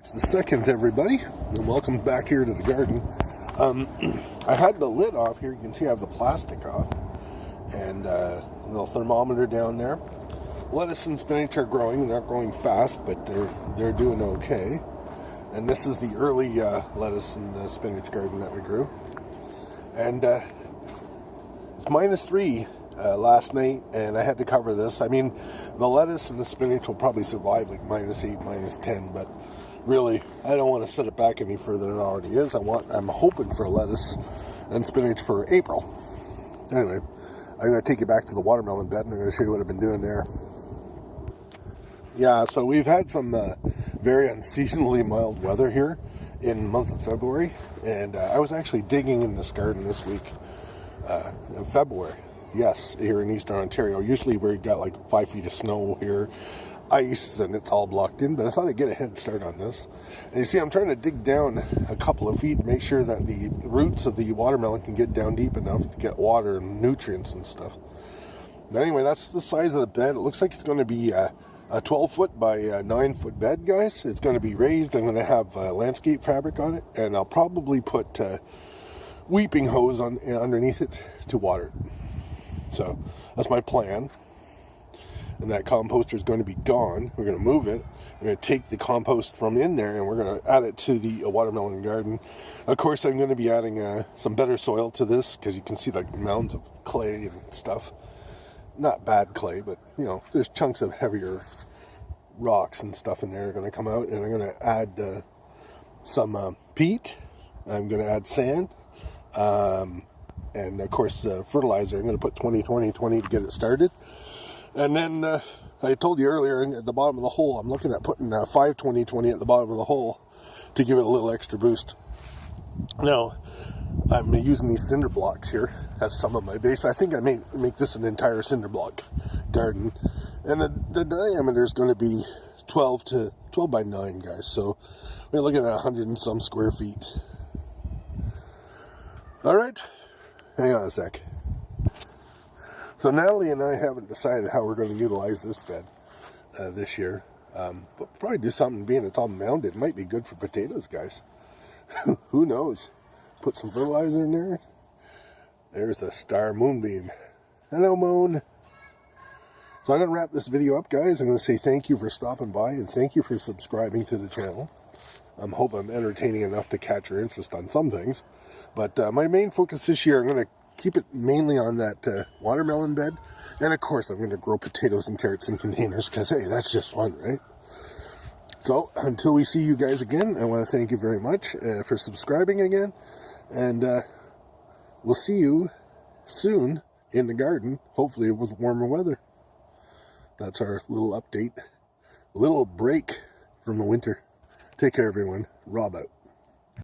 It's the second, everybody, and welcome back here to the garden. I had the lid off here. You can see I have the plastic off, and a little thermometer down there. Lettuce and spinach are growing. They're not growing fast, but they're doing okay. And this is the early lettuce and spinach garden that we grew. And it's -3 last night, and I had to cover this. I mean, the lettuce and the spinach will probably survive like -8, -10, but really, I don't want to set it back any further than it already is. I'm hoping for lettuce and spinach for April. Anyway, I'm going to take you back to the watermelon bed, and I'm going to show you what I've been doing there. Yeah, so we've had some very unseasonably mild weather here in the month of February, and I was actually digging in this garden this week in February. Yes, here in Eastern Ontario. Usually we've got like 5 feet of snow here, ice, and it's all blocked in, but I thought I'd get a head start on this. And you see, I'm trying to dig down a couple of feet to make sure that the roots of the watermelon can get down deep enough to get water and nutrients and stuff. But anyway, that's the size of the bed. It looks like it's going to be a 12-foot by 9-foot bed, guys. It's going to be raised. I'm going to have landscape fabric on it, and I'll probably put weeping hose underneath it to water it. So that's my plan. And that composter is going to be gone. We're going to move it. We're going to take the compost from in there, and we're going to add it to the watermelon garden. Of course, I'm going to be adding some better soil to this, because you can see like mounds of clay and stuff. Not bad clay, but you know, there's chunks of heavier rocks and stuff in there are going to come out. And I'm going to add some peat. I'm going to add sand. And of course, fertilizer. I'm going to put 20-20-20 to get it started. And then I told you earlier, at the bottom of the hole, I'm looking at putting 5-20-20 at the bottom of the hole to give it a little extra boost. Now, I'm using these cinder blocks here as some of my base. I think I may make this an entire cinder block garden. And the diameter is going to be 12 by 9, guys. So we're looking at 100 and some square feet. All right. Hang on a sec. So Natalie and I haven't decided how we're going to utilize this bed this year. But probably do something, being it's all mounded. It might be good for potatoes, guys. Who knows? Put some fertilizer in there. There's the star moonbeam. Hello, moon. So I'm going to wrap this video up, guys. I'm going to say thank you for stopping by, and thank you for subscribing to the channel. I hope I'm entertaining enough to catch your interest on some things. But my main focus this year, I'm going to keep it mainly on that watermelon bed. And of course, I'm going to grow potatoes and carrots in containers, because, hey, that's just fun, right? So until we see you guys again, I want to thank you very much for subscribing again. And we'll see you soon in the garden, hopefully with warmer weather. That's our little update. A little break from the winter. Take care, everyone. Rob out.